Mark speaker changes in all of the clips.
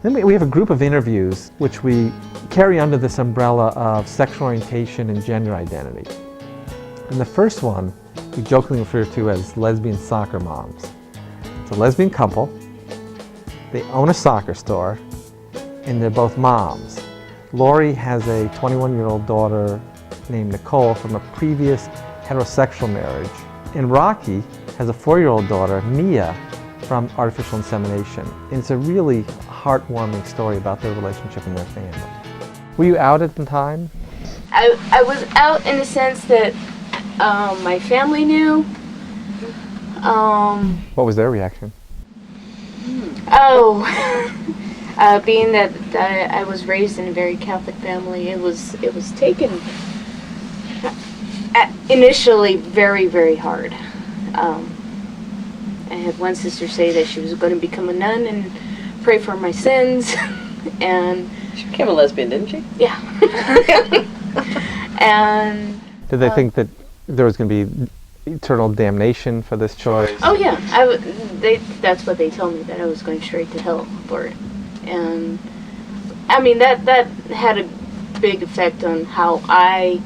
Speaker 1: Then we have a group of interviews which we carry under this umbrella of sexual orientation and gender identity. And the first one we jokingly refer to as lesbian soccer moms. It's a lesbian couple, they own a soccer store, and they're both moms. Lori has a 21-year-old daughter named Nicole from a previous heterosexual marriage, and Rocky has a 4-year-old daughter, Mia, from artificial insemination. And it's a really heartwarming story about their relationship and their family. Were you out at the time?
Speaker 2: I was out in the sense that my family knew.
Speaker 1: What was their reaction?
Speaker 2: Being that I was raised in a very Catholic family, it was taken initially very, very hard. I had one sister say that she was going to become a nun and pray for my sins, and
Speaker 3: she became a lesbian, didn't she?
Speaker 2: Yeah. And
Speaker 1: did they think that there was going to be eternal damnation for this choice?
Speaker 2: Oh yeah, that's what they told me, that I was going straight to hell for it. And I mean that had a big effect on how I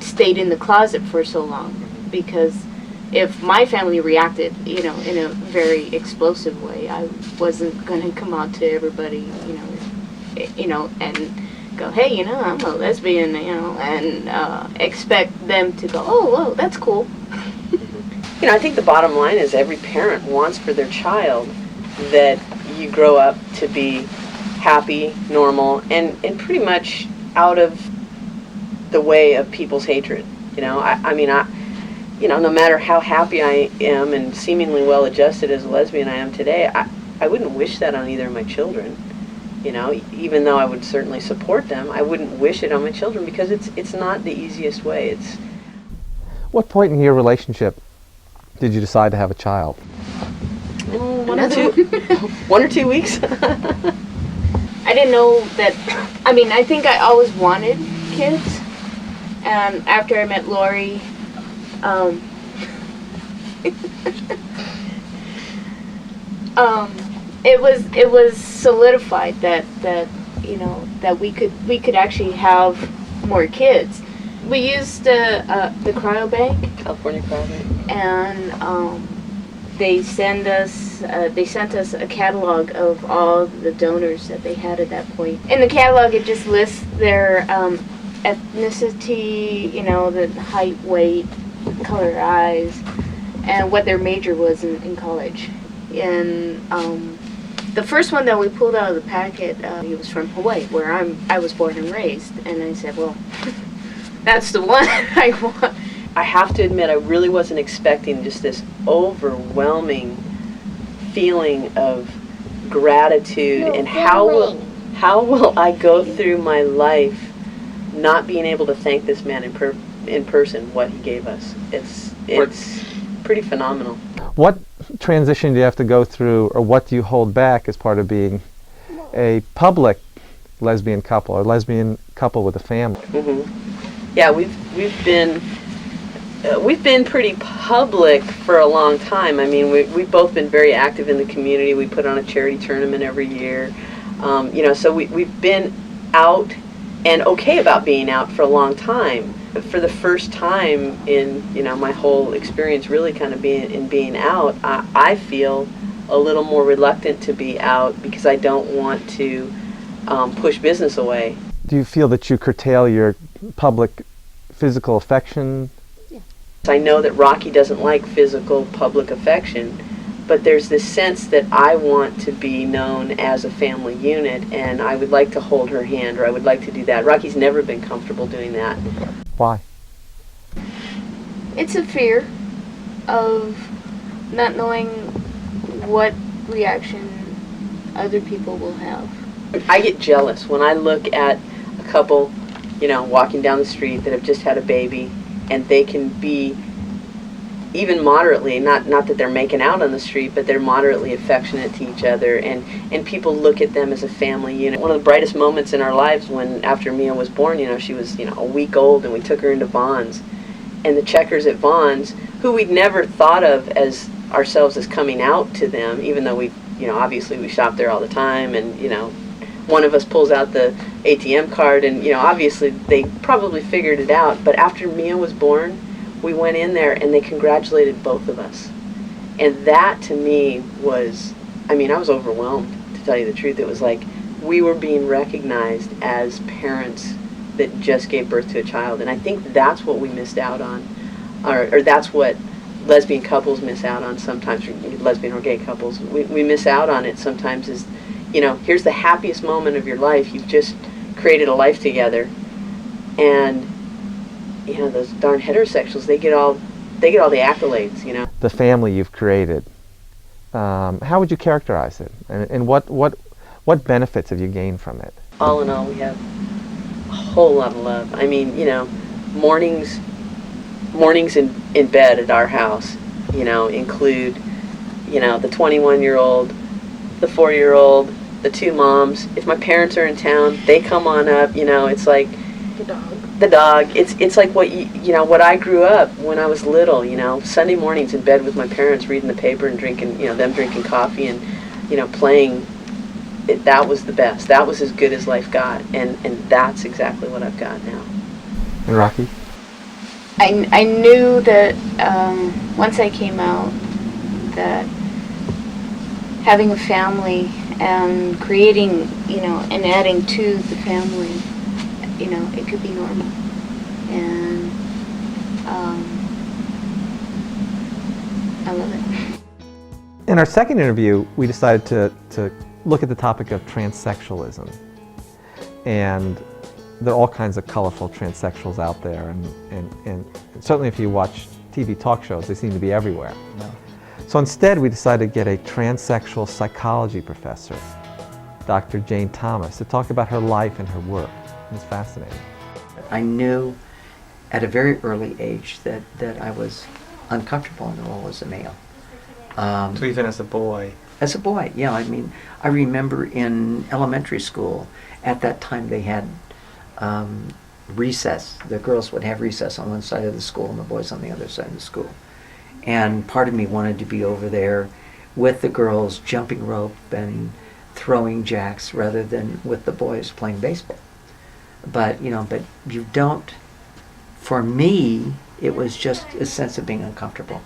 Speaker 2: stayed in the closet for so long, because if my family reacted, in a very explosive way, I wasn't going to come out to everybody, and go, hey, I'm a lesbian, and expect them to go, oh, that's cool.
Speaker 3: I think the bottom line is every parent wants for their child that you grow up to be happy, normal, and pretty much out of the way of people's hatred. No matter how happy I am and seemingly well-adjusted as a lesbian I am today, I wouldn't wish that on either of my children. Even though I would certainly support them, I wouldn't wish it on my children, because it's not the easiest way.
Speaker 1: What point in your relationship did you decide to have a child?
Speaker 3: 1 or 2 weeks.
Speaker 2: I didn't know that. I think I always wanted kids, and after I met Lori, it was solidified that we could actually have more kids. We used the cryobank,
Speaker 3: California Cryobank,
Speaker 2: and they sent us a catalog of all the donors that they had at that point. In the catalog, it just lists their ethnicity, the height, weight, color of eyes, and what their major was in college. And the first one that we pulled out of the packet, he was from Hawaii, where I was born and raised. And I said, well, that's the one I want.
Speaker 3: I have to admit, I really wasn't expecting just this overwhelming feeling of gratitude, and how will I go through my life not being able to thank this man in person what he gave us. It's pretty phenomenal.
Speaker 1: What transition do you have to go through, or what do you hold back as part of being a public lesbian couple, or lesbian couple with a family?
Speaker 3: Mm-hmm. Yeah, we've been pretty public for a long time. We've both been very active in the community. We put on a charity tournament every year. So we've been out and okay about being out for a long time. For the first time in my whole experience, really kind of being out, I feel a little more reluctant to be out, because I don't want to push business away.
Speaker 1: Do you feel that you curtail your public physical affection?
Speaker 3: Yeah. I know that Rocky doesn't like physical public affection, but there's this sense that I want to be known as a family unit, and I would like to hold her hand, or I would like to do that. Rocky's never been comfortable doing that.
Speaker 1: Why?
Speaker 2: It's a fear of not knowing what reaction other people will have.
Speaker 3: I get jealous when I look at a couple, walking down the street that have just had a baby, and they can be even moderately, not that they're making out on the street, but they're moderately affectionate to each other, and people look at them as a family unit. One of the brightest moments in our lives when, after Mia was born, she was, a week old, and we took her into Vaughn's. And the checkers at Vaughn's, who we'd never thought of as ourselves as coming out to them, even though we, obviously we shop there all the time, and, one of us pulls out the ATM card, and, obviously they probably figured it out. But after Mia was born, we went in there and they congratulated both of us. And that to me was, I was overwhelmed, to tell you the truth. It was like we were being recognized as parents that just gave birth to a child. And I think that's what we missed out on, or that's what lesbian couples miss out on sometimes, lesbian or gay couples. We miss out on it sometimes is, here's the happiest moment of your life. You've just created a life together. And those darn heterosexuals, they get all the accolades,
Speaker 1: The family you've created, how would you characterize it? And what benefits have you gained from it?
Speaker 3: All in all, we have a whole lot of love. Mornings in bed at our house, include, the 21-year-old, the 4-year-old, the 2 moms. If my parents are in town, they come on up, it's like the dog. It's like what I grew up when I was little, Sunday mornings in bed with my parents, reading the paper and drinking, them drinking coffee and, playing. That was the best. That was as good as life got, and that's exactly what I've got now.
Speaker 1: And Rocky?
Speaker 2: I knew that once I came out, that having a family and creating, and adding to the family, it could be normal. And I love it.
Speaker 1: In our second interview, we decided to look at the topic of transsexualism. And there are all kinds of colorful transsexuals out there, and certainly if you watch TV talk shows, they seem to be everywhere.
Speaker 4: No.
Speaker 1: So instead, we decided to get a transsexual psychology professor, Dr. Jane Thomas, to talk about her life and her work. It's fascinating.
Speaker 4: I knew at a very early age that I was uncomfortable in the role as a male.
Speaker 1: So even as a boy?
Speaker 4: As a boy, yeah. I remember in elementary school, at that time they had recess. The girls would have recess on one side of the school and the boys on the other side of the school. And part of me wanted to be over there with the girls jumping rope and throwing jacks rather than with the boys playing baseball. But you don't, for me, it was just a sense of being uncomfortable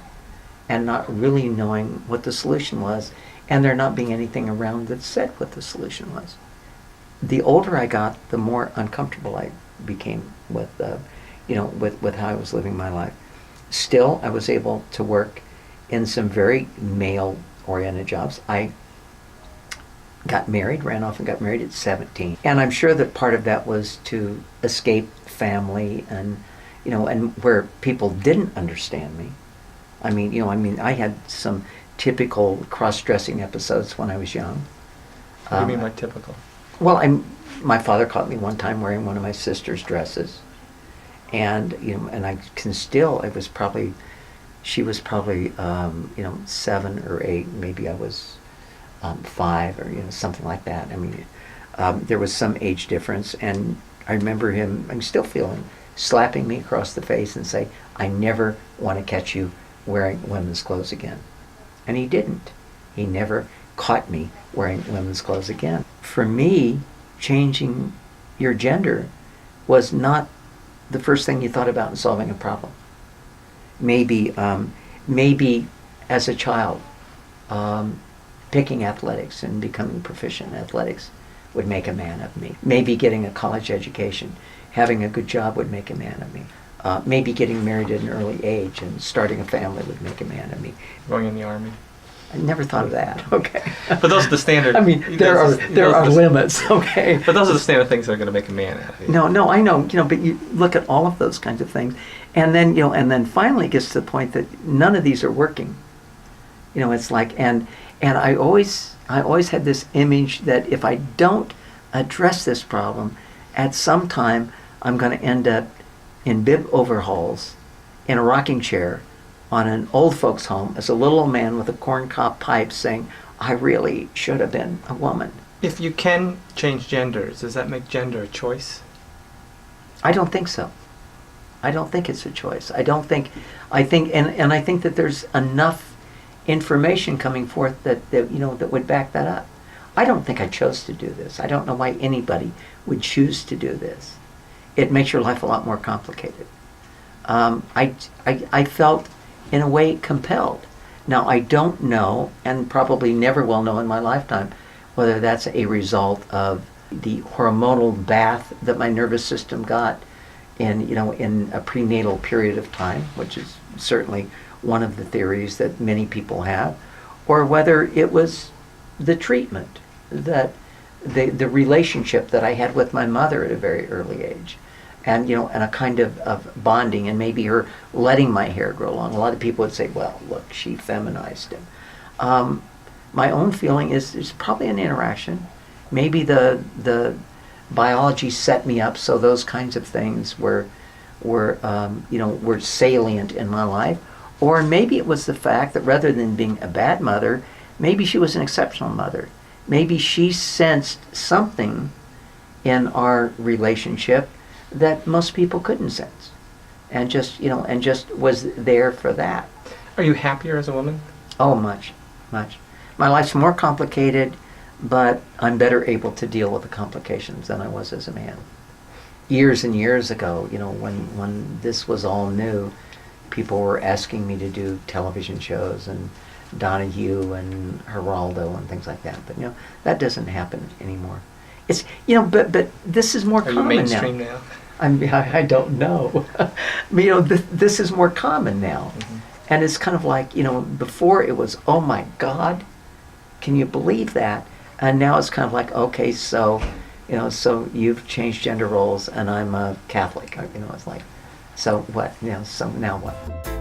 Speaker 4: and not really knowing what the solution was, and there not being anything around that said what the solution was. The older I got, the more uncomfortable I became with, with how I was living my life. Still, I was able to work in some very male-oriented jobs. I got married, ran off and got married at 17. And I'm sure that part of that was to escape family and, and where people didn't understand me. I had some typical cross-dressing episodes when I was young.
Speaker 1: What do you mean by typical?
Speaker 4: Well, my father caught me one time wearing one of my sister's dresses. And, and I can still, she was probably, 7 or 8, maybe I was 5 or, something like that. There was some age difference, and I remember him, I'm still feeling, slapping me across the face and say, I never want to catch you wearing women's clothes again. And he didn't. He never caught me wearing women's clothes again. For me, changing your gender was not the first thing you thought about in solving a problem. Maybe as a child, picking athletics and becoming proficient in athletics would make a man of me. Maybe getting a college education, having a good job would make a man of me. Maybe getting married at an early age and starting a family would make a man of me.
Speaker 1: Going in the Army?
Speaker 4: I never thought of that. Okay.
Speaker 1: But those are the standard.
Speaker 4: There are limits. Okay.
Speaker 1: But those are the standard things that are going to make a man out of you.
Speaker 4: No, I know. But you look at all of those kinds of things, and then and then finally it gets to the point that none of these are working. It's like, and I always had this image that if I don't address this problem, at some time I'm going to end up in bib overhauls, in a rocking chair, on an old folks home as a little old man with a corncob pipe saying, I really should have been a woman.
Speaker 1: If you can change genders, does that make gender a choice?
Speaker 4: I don't think so. I don't think it's a choice. I think that there's enough information coming forth that would back that up. I don't think I chose to do this. I don't know why anybody would choose to do this. It makes your life a lot more complicated. I felt, in a way, compelled. Now, I don't know, and probably never will know in my lifetime, whether that's a result of the hormonal bath that my nervous system got in a prenatal period of time, which is certainly one of the theories that many people have, or whether it was the treatment, that the relationship that I had with my mother at a very early age, and and a kind of bonding, and maybe her letting my hair grow long. A lot of people would say, well, look, she feminized him. My own feeling is it's probably an interaction. Maybe the biology set me up so those kinds of things were salient in my life. Or maybe it was the fact that rather than being a bad mother, maybe she was an exceptional mother. Maybe she sensed something in our relationship that most people couldn't sense, and just was there for that.
Speaker 1: Are you happier as a woman?
Speaker 4: Oh, much. My life's more complicated, but I'm better able to deal with the complications than I was as a man. Years and years ago, when this was all new, people were asking me to do television shows and Donahue and Geraldo and things like that. But that doesn't happen anymore. It's but this is more
Speaker 1: Are
Speaker 4: common
Speaker 1: you mainstream now?
Speaker 4: I don't know. This is more common now.
Speaker 1: Mm-hmm.
Speaker 4: And it's kind of like, before it was, oh my God, can you believe that? And now it's kind of like, okay, so you've changed gender roles and I'm a Catholic. It's like, so what? So now what?